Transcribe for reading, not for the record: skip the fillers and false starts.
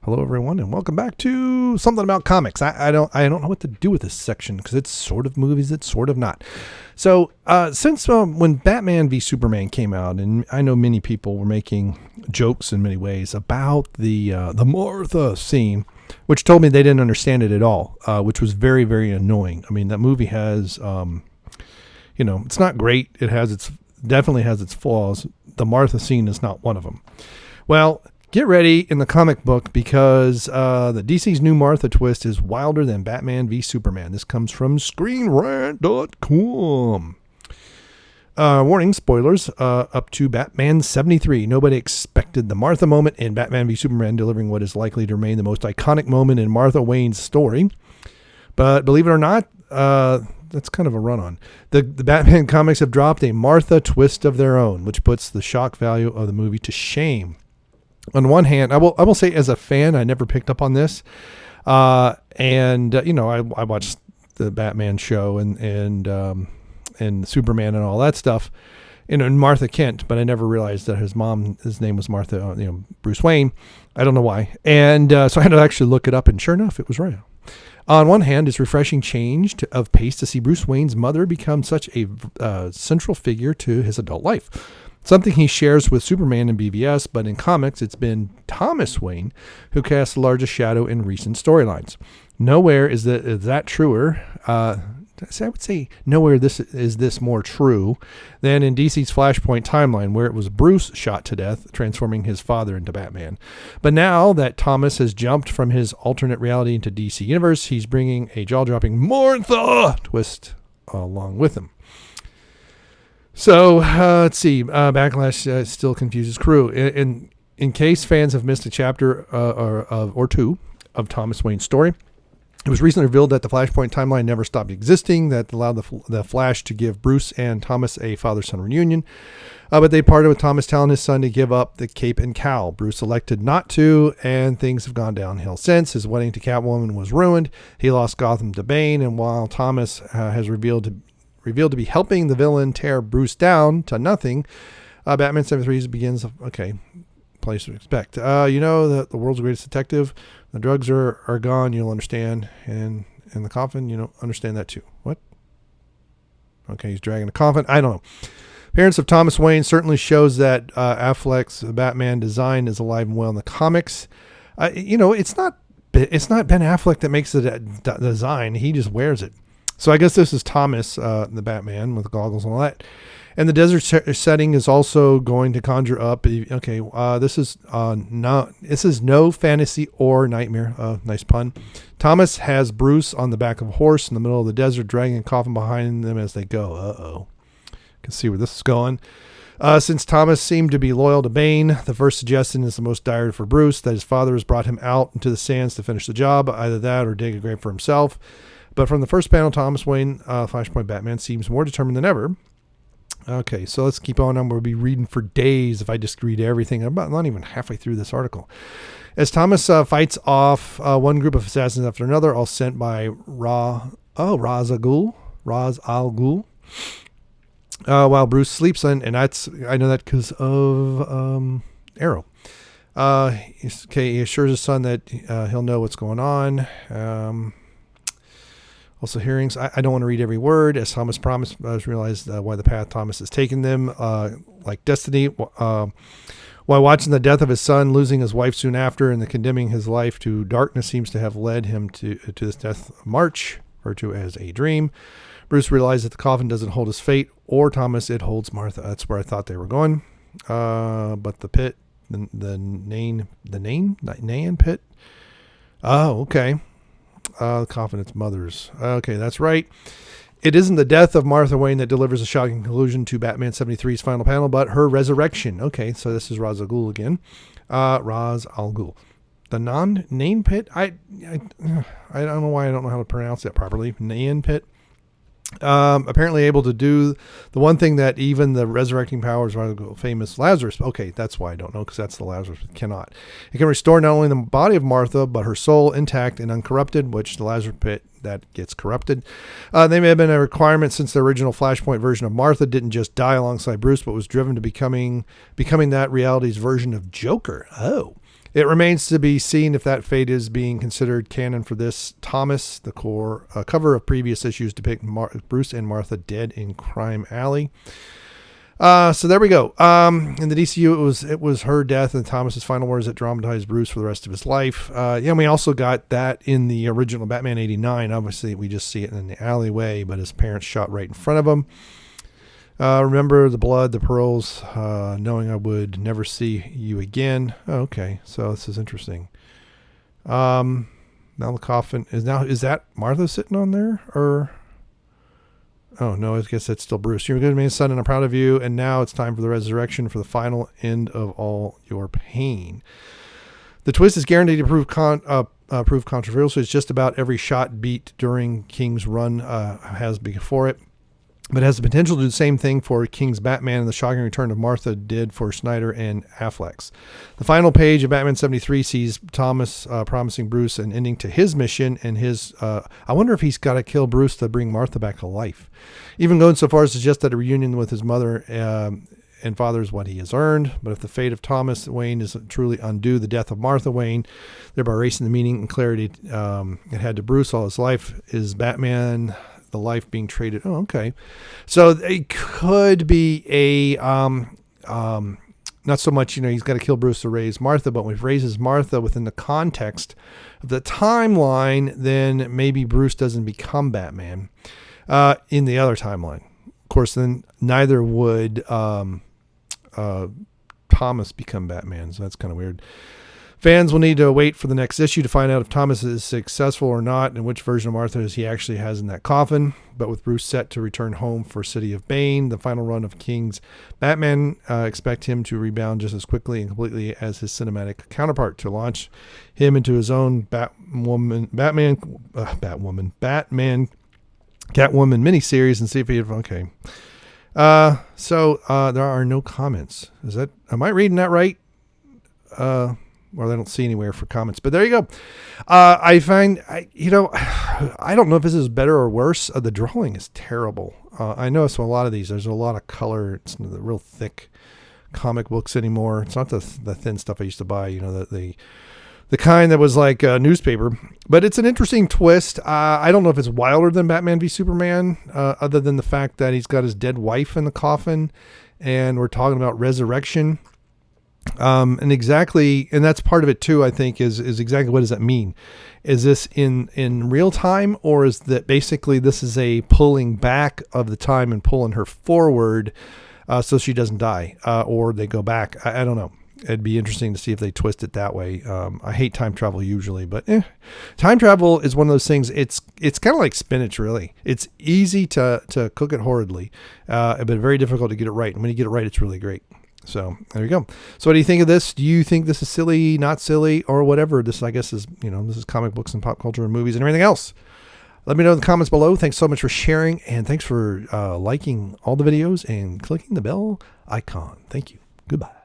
Hello, everyone, and welcome back to Something About Comics. I don't know what to do with this section because it's sort of movies, it's sort of not. So since when Batman v Superman came out, and I know many people were making jokes in many ways about the Martha scene, which told me they didn't understand it at all, which was very, very annoying. I mean, that movie has, it's not great. It definitely has its flaws. The Martha scene is not one of them. Well, get ready in the comic book because the DC's new Martha twist is wilder than Batman v Superman. This comes from ScreenRant.com. Warning, spoilers, up to Batman 73. Nobody expected the Martha moment in Batman v Superman, delivering what is likely to remain the most iconic moment in Martha Wayne's story. But believe it or not, that's kind of a run-on. The Batman comics have dropped a Martha twist of their own, which puts the shock value of the movie to shame. On one hand, I will say as a fan, I never picked up on this. I watched the Batman show and Superman and all that stuff, and Martha Kent, but I never realized that his name was Martha, Bruce Wayne. I don't know why. And so I had to actually look it up, and sure enough, it was right. On one hand, it's refreshing change of pace to see Bruce Wayne's mother become such a central figure to his adult life. Something he shares with Superman and BVS, but in comics, it's been Thomas Wayne who casts the largest shadow in recent storylines. Nowhere is that truer. I would say nowhere is this more true than in DC's Flashpoint timeline, where it was Bruce shot to death, transforming his father into Batman. But now that Thomas has jumped from his alternate reality into DC Universe, he's bringing a jaw-dropping Martha twist along with him. So let's see. Backlash still confuses crew. In case fans have missed a chapter or two of Thomas Wayne's story, it was recently revealed that the Flashpoint timeline never stopped existing. That allowed the Flash to give Bruce and Thomas a father-son reunion. But they parted with Thomas telling his son to give up the cape and cowl. Bruce elected not to, and things have gone downhill since. His wedding to Catwoman was ruined. He lost Gotham to Bane, and while Thomas has revealed to be helping the villain tear Bruce down to nothing, Batman 73 begins, place to expect. The world's greatest detective, the drugs are gone, you'll understand. And in the coffin, understand that too. What? Okay, he's dragging a coffin. I don't know. Appearance of Thomas Wayne certainly shows that Affleck's Batman design is alive and well in the comics. It's not Ben Affleck that makes the design. He just wears it. So I guess this is Thomas, the Batman with goggles and all that. And the desert setting is also going to conjure up. This is no fantasy or nightmare. Nice pun. Thomas has Bruce on the back of a horse in the middle of the desert, dragging a coffin behind them as they go. Uh-oh. Can see where this is going. Since Thomas seemed to be loyal to Bane, the first suggestion is the most dire for Bruce, that his father has brought him out into the sands to finish the job. Either that or dig a grave for himself. But from the first panel, Thomas Wayne, Flashpoint Batman, seems more determined than ever. Okay, so let's keep on. We'll be reading for days if I just read everything. I'm not even halfway through this article. As Thomas fights off one group of assassins after another, all sent by Ra's al Ghul. While Bruce sleeps, and I know that because of Arrow. He assures his son that he'll know what's going on. Also hearings. I don't want to read every word. As Thomas promised, I just realized why the path Thomas has taken them, like destiny. While watching the death of his son, losing his wife soon after, and the condemning his life to darkness seems to have led him to this death march, referred to as a dream. Bruce realized that the coffin doesn't hold his fate or Thomas, it holds Martha. That's where I thought they were going. But the pit, the Nain pit. Oh, okay. The coffin, it's mother's. Okay, that's right. It isn't the death of Martha Wayne that delivers a shocking conclusion to Batman 73's final panel, but her resurrection. Okay, so this is Ra's al Ghul again. Ra's al Ghul. The Nain pit? I don't know why I don't know how to pronounce that properly. Nain pit. Apparently able to do the one thing that even the resurrecting powers of the famous Lazarus. Okay, that's why I don't know, because that's the Lazarus cannot. It can restore not only the body of Martha, but her soul intact and uncorrupted, which the Lazarus pit that gets corrupted. They may have been a requirement since the original Flashpoint version of Martha didn't just die alongside Bruce, but was driven to becoming that reality's version of Joker. Oh. It remains to be seen if that fate is being considered canon for this. Thomas, the core cover of previous issues depict Bruce and Martha dead in Crime Alley. So there we go. In the DCU, it was her death and Thomas's final words that dramatized Bruce for the rest of his life. And we also got that in the original Batman 89. Obviously, we just see it in the alleyway, but his parents shot right in front of him. Remember the blood, the pearls, knowing I would never see you again. Oh, okay, so this is interesting. Now the coffin is that Martha sitting on there, or? Oh no, I guess that's still Bruce. You're a good man, son, and I'm proud of you. And now it's time for the resurrection, for the final end of all your pain. The twist is guaranteed to prove controversial. So it's just about every shot beat during King's run has before it. But has the potential to do the same thing for King's Batman and the shocking return of Martha did for Snyder and Affleck's. The final page of Batman 73 sees Thomas promising Bruce an ending to his mission and his... I wonder if he's got to kill Bruce to bring Martha back to life. Even going so far as to suggest that a reunion with his mother and father is what he has earned. But if the fate of Thomas Wayne is truly undo the death of Martha Wayne, thereby erasing the meaning and clarity it had to Bruce all his life, is Batman... the life being traded. Oh, okay. So it could be a, not so much, he's got to kill Bruce to raise Martha, but when he raises Martha within the context of the timeline, then maybe Bruce doesn't become Batman in the other timeline. Of course, then neither would Thomas become Batman. So that's kind of weird. Fans will need to wait for the next issue to find out if Thomas is successful or not and which version of Martha he actually has in that coffin. But with Bruce set to return home for City of Bane, the final run of King's Batman, expect him to rebound just as quickly and completely as his cinematic counterpart, to launch him into his own Batman, Catwoman miniseries and see if he... Okay. So there are no comments. Am I reading that right? Or I don't see anywhere for comments, but there you go. I find, I don't know if this is better or worse. The drawing is terrible. I notice a lot of these, there's a lot of color. It's the real thick comic books anymore. It's not the thin stuff I used to buy, the kind that was like a newspaper, but it's an interesting twist. I don't know if it's wilder than Batman v Superman, other than the fact that he's got his dead wife in the coffin and we're talking about resurrection. And that's part of it too, I think, is exactly what does that mean? Is this in real time, or is that basically this is a pulling back of the time and pulling her forward so she doesn't die, or they go back? I don't know. It'd be interesting to see if they twist it that way. I hate time travel usually, but time travel is one of those things. It's kind of like spinach, really. It's easy to cook it horridly, but very difficult to get it right. And when you get it right, it's really great. So there you go. So what do you think of this? Do you think this is silly, not silly, or whatever? This, I guess, is, this is comic books and pop culture and movies and everything else. Let me know in the comments below. Thanks so much for sharing, and thanks for liking all the videos and clicking the bell icon. Thank you. Goodbye.